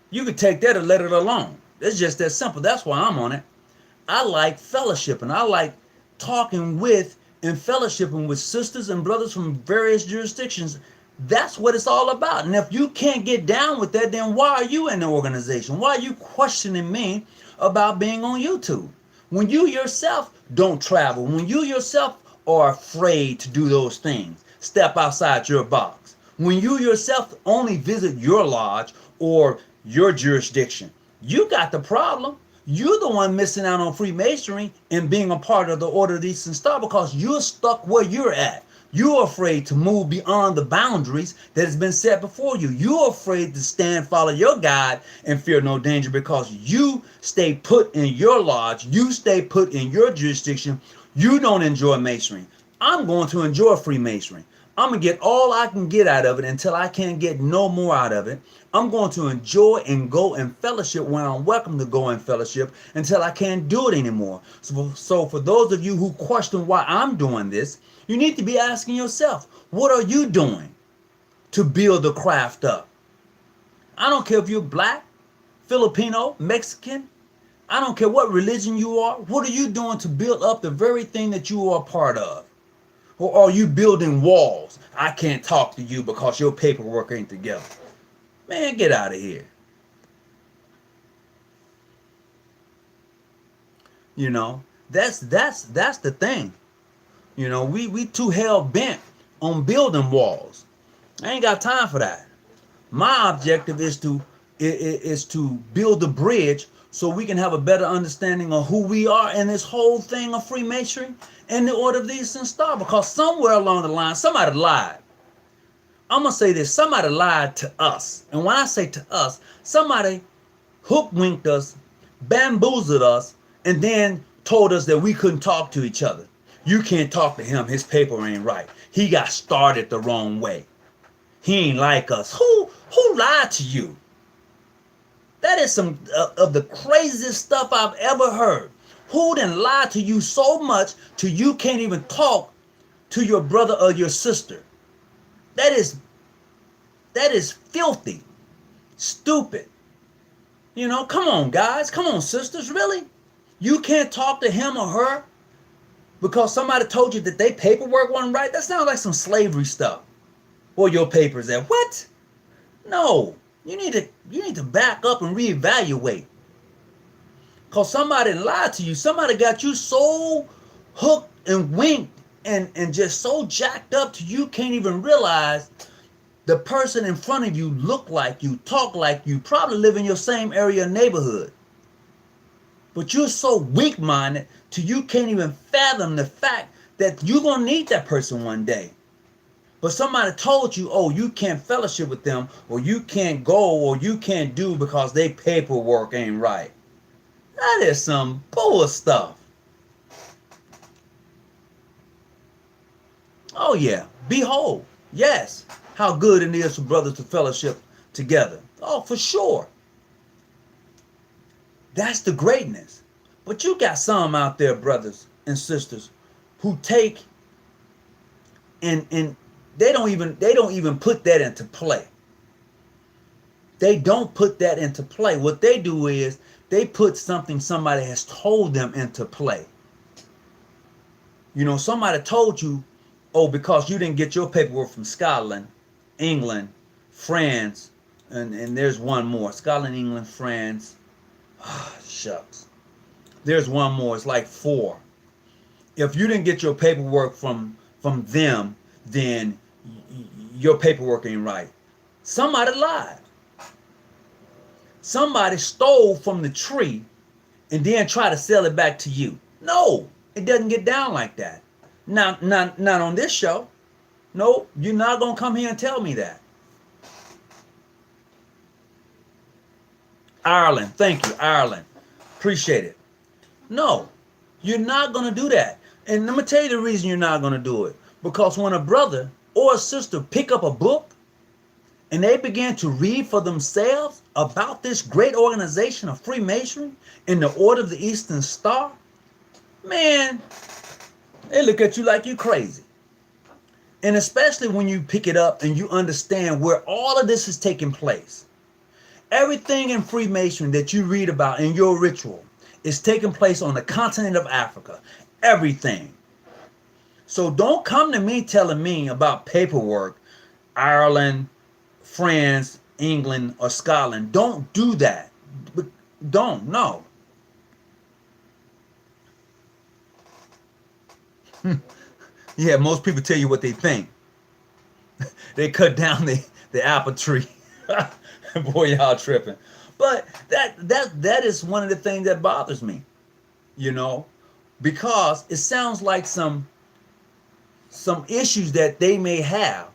You could take that or let it alone. It's just that simple. That's why I'm on it. I like fellowship and I like talking with and fellowshipping with sisters and brothers from various jurisdictions. That's what it's all about. And if you can't get down with that, then why are you in the organization? Why are you questioning me about being on YouTube? When you yourself don't travel, when you yourself are afraid to do those things, step outside your box. When you yourself only visit your lodge or your jurisdiction, you got the problem. You're the one missing out on Freemasonry and being a part of the Order of the Eastern Star because you're stuck where you're at. You're afraid to move beyond the boundaries that has been set before you. You're afraid to stand, follow your guide, and fear no danger because you stay put in your lodge. You stay put in your jurisdiction. You don't enjoy Masonry. I'm going to enjoy Freemasonry. I'm going to get all I can get out of it until I can't get no more out of it. I'm going to enjoy and go and fellowship when I'm welcome to go and fellowship until I can't do it anymore. So for those of you who question why I'm doing this, you need to be asking yourself, what are you doing to build the craft up? I don't care if you're black, Filipino, Mexican. I don't care what religion you are. What are you doing to build up the very thing that you are a part of? Or are you building walls? I can't talk to you because your paperwork ain't together. Man, get out of here. That's the thing. We too hell bent on building walls. I ain't got time for that. My objective is to build a bridge so we can have a better understanding of who we are in this whole thing of Freemasonry and the Order of the Eastern Star. Because somewhere along the line, somebody lied. I'm going to say this. Somebody lied to us. And when I say to us, somebody hook-winked us, bamboozled us, and then told us that we couldn't talk to each other. You can't talk to him. His paper ain't right. He got started the wrong way. He ain't like us. Who lied to you? That is some of the craziest stuff I've ever heard. Who done lied to you so much till you can't even talk to your brother or your sister? That is filthy, stupid. Come on, guys. Come on, sisters. Really? You can't talk to him or her because somebody told you that their paperwork wasn't right? That sounds like some slavery stuff. Or your papers at what? No. You need to back up and reevaluate. Because somebody lied to you. Somebody got you so hooked and winked and just so jacked up to you can't even realize the person in front of you look like you, talk like you, probably live in your same area or neighborhood. But you're so weak-minded till you can't even fathom the fact that you're going to need that person one day. But somebody told you, oh, you can't fellowship with them, or you can't go, or you can't do because their paperwork ain't right. That is some bull stuff. Oh yeah, behold, yes, how good it is for brothers to fellowship together. Oh, for sure. That's the greatness. But you got some out there, brothers and sisters, who take and they don't even put that into play. They don't put that into play. What they do is they put something somebody has told them into play. Somebody told you, oh, because you didn't get your paperwork from Scotland, England, France, and there's one more. Scotland, England, France. Shucks. There's one more. It's like 4. If you didn't get your paperwork from them, then your paperwork ain't right. Somebody lied. Somebody stole from the tree and then try to sell it back to you. No, it doesn't get down like that. Not on this show. No, you're not going to come here and tell me that. Ireland, thank you, Ireland. Appreciate it. No, you're not going to do that. And let me tell you the reason you're not going to do it. Because when a brother or a sister pick up a book and they begin to read for themselves about this great organization of Freemasonry in the Order of the Eastern Star, man, they look at you like you're crazy. And especially when you pick it up and you understand where all of this is taking place. Everything in Freemasonry that you read about in your ritual is taking place on the continent of Africa. Everything. So don't come to me telling me about paperwork, Ireland, France, England, or Scotland. Don't do that. Don't, no. Yeah, most people tell you what they think. They cut down the apple tree. Boy, y'all tripping. But that is one of the things that bothers me, you know, because it sounds like some issues that they may have.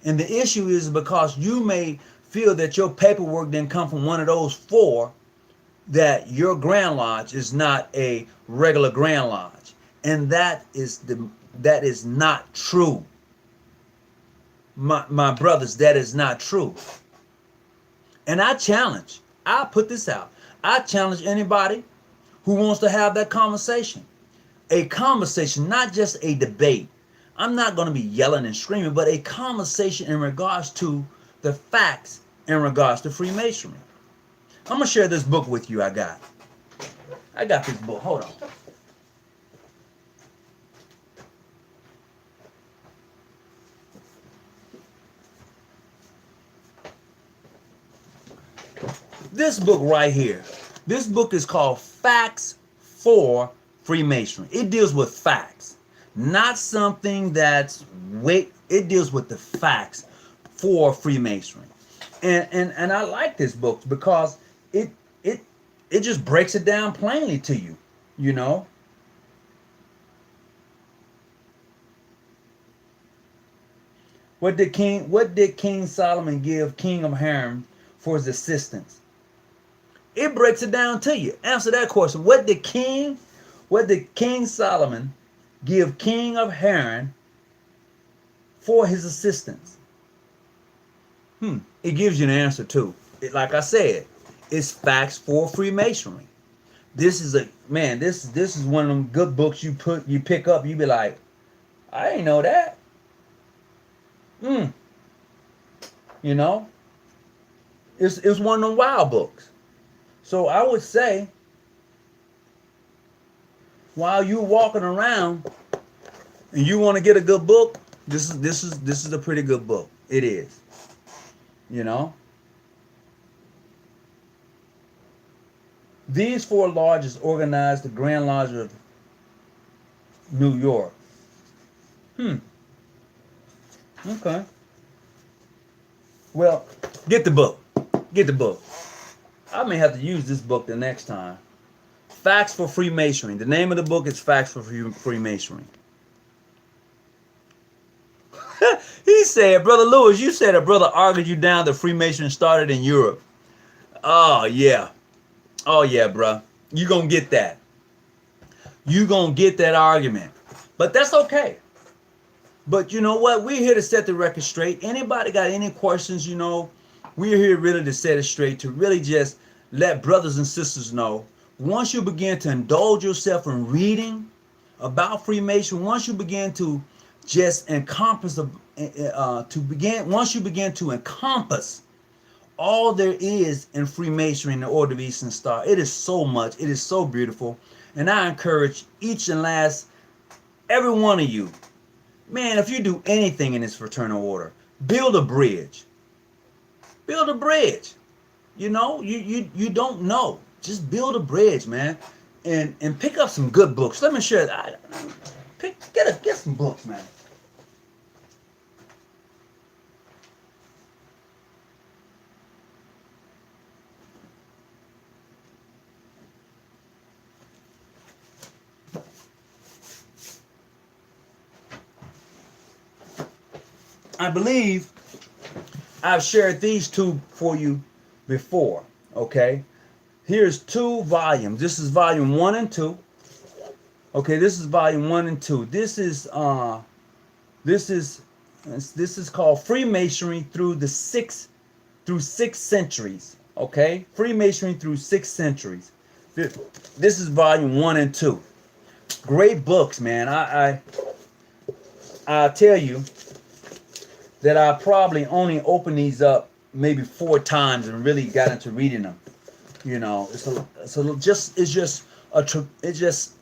And the issue is because you may feel that your paperwork didn't come from one of those four, that your Grand Lodge is not a regular Grand Lodge. And that is not true. My brothers, that is not true. And I put this out. I challenge anybody who wants to have that conversation. A conversation, not just a debate. I'm not going to be yelling and screaming, but a conversation in regards to the facts in regards to Freemasonry. I'm going to share this book with you I got this book. Hold on. This book right here. This book is called Facts for Freemasonry. It deals with facts, not something that's it deals with the facts for Freemasonry. And I like this book because it just breaks it down plainly to you, you know. What did King Solomon give King of Harem for his assistance? It breaks it down to you. Answer that question. What did King Solomon give King of Haran for his assistance? It gives you an answer too. Like I said, it's facts for Freemasonry. This is this is one of them good books you pick up, you be like, I ain't know that. You know? It's one of them wild books. So I would say, while you're walking around and you want to get a good book, this is a pretty good book. It is. You know? These four lodges organize the Grand Lodge of New York. Okay. Well, get the book. Get the book. I may have to use this book the next time. Facts for Freemasonry. The name of the book is Facts for Freemasonry. He said, Brother Lewis, you said a brother argued you down that Freemasonry started in Europe. Oh, yeah. Oh, yeah, bruh. You gonna get that. You gonna get that argument. But that's okay. But you know what? We're here to set the record straight. Anybody got any questions, you know, we're here really to set it straight, to really just let brothers and sisters know. Once you begin to indulge yourself in reading about Freemasonry, once you begin to just encompass, once you begin to encompass all there is in Freemasonry in the Order of the Eastern Star, it is so much. It is so beautiful. And I encourage each and last, every one of you, man, if you do anything in this fraternal order, build a bridge. Build a bridge. You know, you don't know. Just build a bridge, man. And pick up some good books. Let me share that. Get some books, man. I believe I've shared these two for you before. Okay, here's 2 volumes. This is volume 1 and 2. Okay, this is volume 1 and 2. This is called Freemasonry through 6 centuries. Okay, Freemasonry through 6 centuries. This is volume 1 and 2. Great books, man. I tell you that I probably only opened these up maybe 4 times and really got into reading them. You know, it's just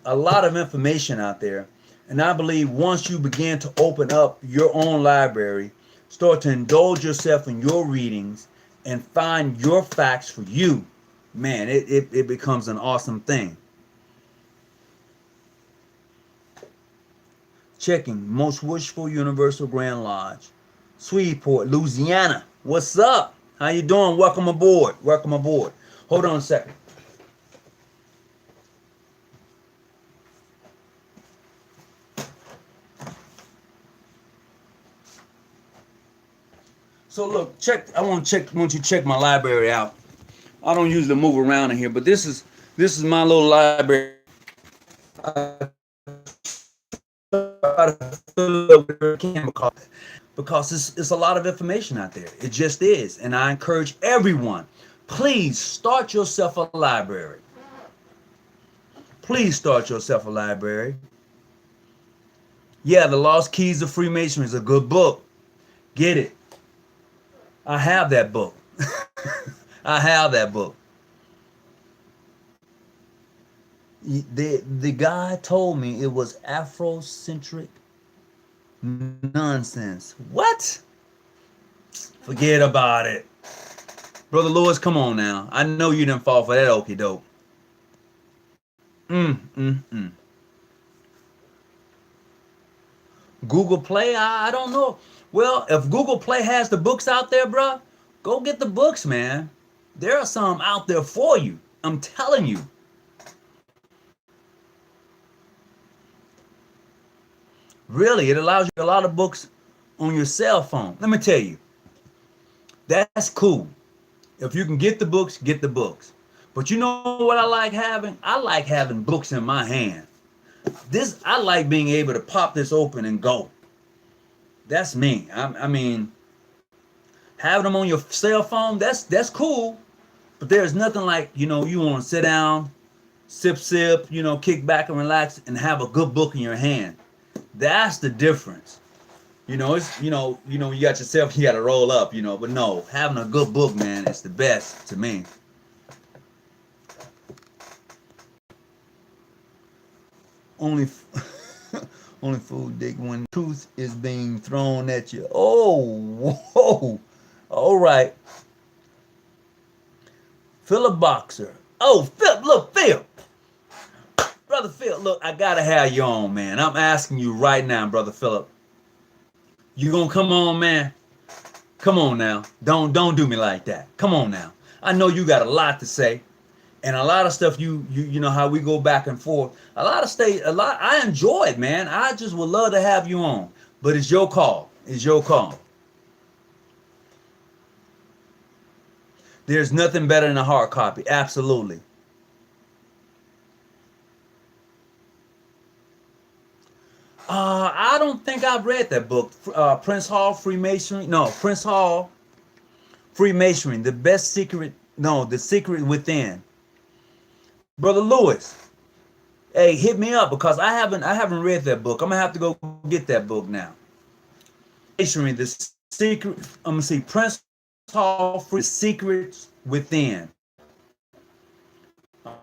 a lot of information out there. And I believe once you begin to open up your own library, start to indulge yourself in your readings and find your facts for you, man, it becomes an awesome thing. Checking Most Wishful Universal Grand Lodge, Sweetport, Louisiana. What's up? How you doing? Welcome aboard. Welcome aboard. Hold on a second. So look, I want you to check my library out. I don't usually move around in here, but this is my little library. Because it's a lot of information out there. It just is. And I encourage everyone, please start yourself a library. Please start yourself a library. Yeah, The Lost Keys of Freemasonry is a good book. Get it. I have that book. I have that book. The guy told me it was Afrocentric nonsense. What? Forget about it. Brother Lewis, come on now. I know you didn't fall for that okie doke. Google Play, I don't know. Well, if Google Play has the books out there, bruh, go get the books, man. There are some out there for you. I'm telling you. Really, it allows you a lot of books on your cell phone. Let me tell you, that's cool. If you can get the books, get the books. But you know what I like having? I like having books in my hand. I like being able to pop this open and go. That's me. I mean, having them on your cell phone, that's cool. But there's nothing like, you want to sit down, sip, kick back and relax and have a good book in your hand. That's the difference. It's, you got yourself, you got to roll up, but no, having a good book, man, it's the best to me. Only food dig when truth is being thrown at you. Oh, whoa. All right. Philip Boxer. Oh, Phil, look, Phil. Brother Phil, look, I gotta have you on, man. I'm asking you right now, Brother Philip. You gonna come on, man? Come on now. Don't do me like that. Come on now. I know you got a lot to say. And a lot of stuff you know how we go back and forth. I enjoy it, man. I just would love to have you on. But it's your call. It's your call. There's nothing better than a hard copy. Absolutely. I don't think I've read that book. Prince Hall Freemasonry. No, Prince Hall Freemasonry. The Best Secret. No, The Secret Within. Brother Lewis, hey, hit me up because I haven't read that book. I'm gonna have to go get that book now. The Secret. I'm gonna see Prince Hall for The Secrets Within.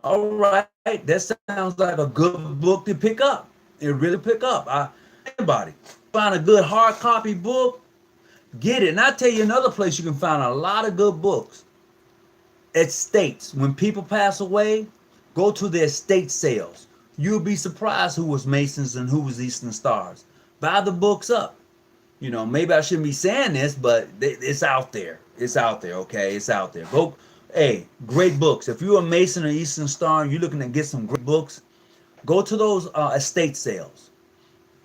All right, that sounds like a good book to pick up. It really pick up. Anybody find a good hard copy book, get it. And I tell you another place you can find a lot of good books. Estates. When people pass away, go to the estate sales. You'll be surprised who was Masons and who was Eastern Stars. Buy the books up. Maybe I shouldn't be saying this, but it's out there. It's out there, okay? It's out there. Go, hey, great books. If you're a Mason or Eastern Star and you're looking to get some great books, go to those estate sales.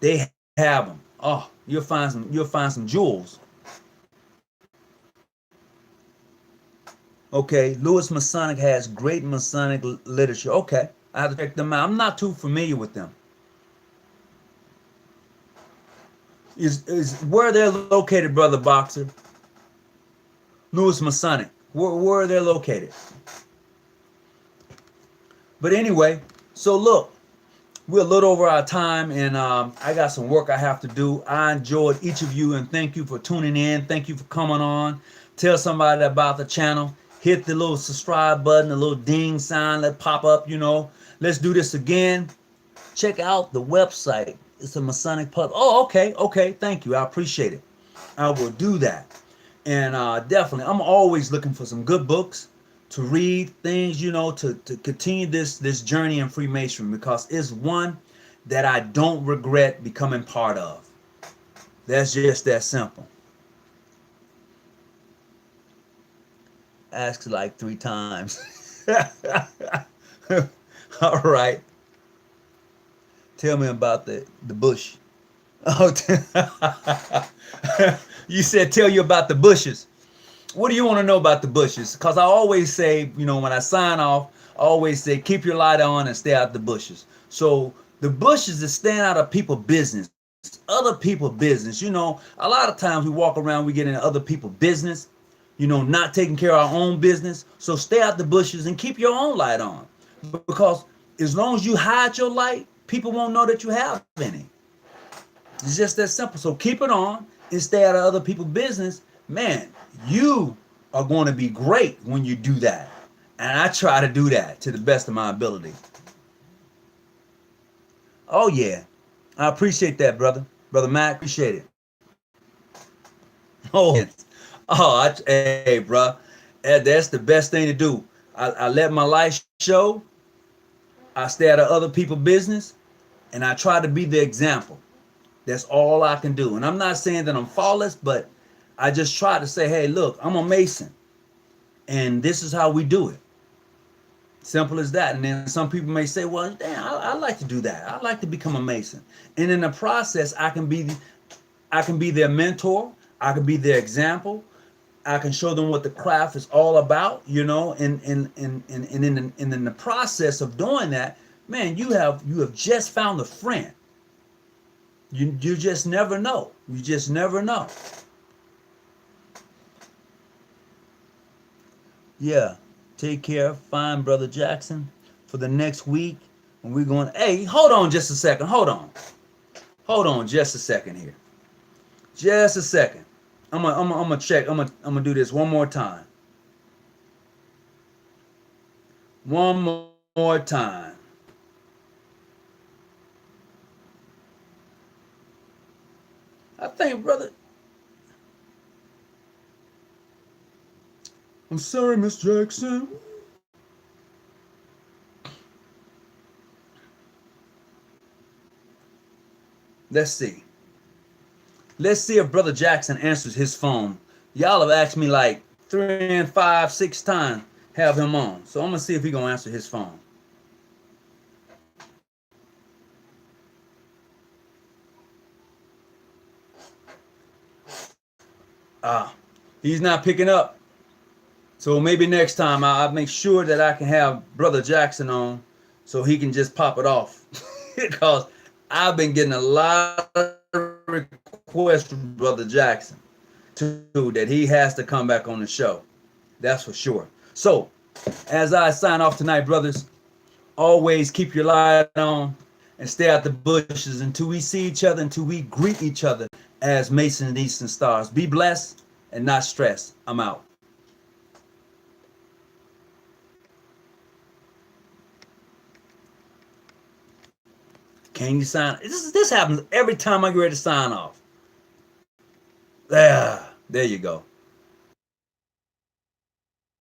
They have them. Oh, you'll find some jewels. Okay, Lewis Masonic has great Masonic literature. Okay, I have to check them out. I'm not too familiar with them. Is where they're located, brother Boxer? Lewis Masonic. Where are they located? But anyway, so look, we're a little over our time, and I got some work I have to do. I enjoyed each of you, and thank you for tuning in. Thank you for coming on. Tell somebody about the channel. Hit the little subscribe button, the little ding sign that pop up. Let's do this again. Check out the website. It's a Masonic Pub. Oh, okay. Thank you. I appreciate it. I will do that. And definitely, I'm always looking for some good books to read, things, to continue this journey in Freemasonry, because it's one that I don't regret becoming part of. That's just that simple. Ask like 3 times. All right. Tell me about the bush. Oh, you said tell you about the bushes. What do you want to know about the bushes? Because I always say, when I sign off, I always say keep your light on and stay out the bushes. So the bushes is staying out of people's business, other people's business. A lot of times we walk around, we get into other people's business, not taking care of our own business. So stay out the bushes and keep your own light on. Because as long as you hide your light, people won't know that you have any. It's just that simple. So keep it on and stay out of other people's business. Man, you are going to be great when you do that. And I try to do that to the best of my ability. Oh, yeah. I appreciate that, brother. Brother Matt, appreciate it. Oh, hey, bro. That's the best thing to do. I let my light show. I stay out of other people's business. And I try to be the example. That's all I can do. And I'm not saying that I'm flawless, but I just try to say, hey, look, I'm a Mason. And this is how we do it. Simple as that. And then some people may say, well, damn, I like to do that. I like to become a Mason. And in the process, I can be their mentor. I can be their example. I can show them what the craft is all about, and in the process of doing that, man, you have just found a friend. You just never know. You just never know. Yeah. Take care. Fine, Brother Jackson. For the next week, when we're going. Hey, hold on just a second. Hold on just a second here. Just a second. I'm gonna check. I'm gonna do this one more time. One more time. I think, brother. I'm sorry, Miss Jackson. Let's see. Let's see if Brother Jackson answers his phone. Y'all have asked me like 3 and 5, 6 times have him on. So I'm gonna see if he gonna answer his phone. He's not picking up. So maybe next time I'll make sure that I can have Brother Jackson on so he can just pop it off. Because I've been getting a lot of requests from Brother Jackson that he has to come back on the show. That's for sure. So as I sign off tonight, brothers, always keep your light on and stay out the bushes until we see each other, until we greet each other as Mason and Eastern Stars. Be blessed and not stressed. I'm out. Can you sign? This happens every time I get ready to sign off. There you go.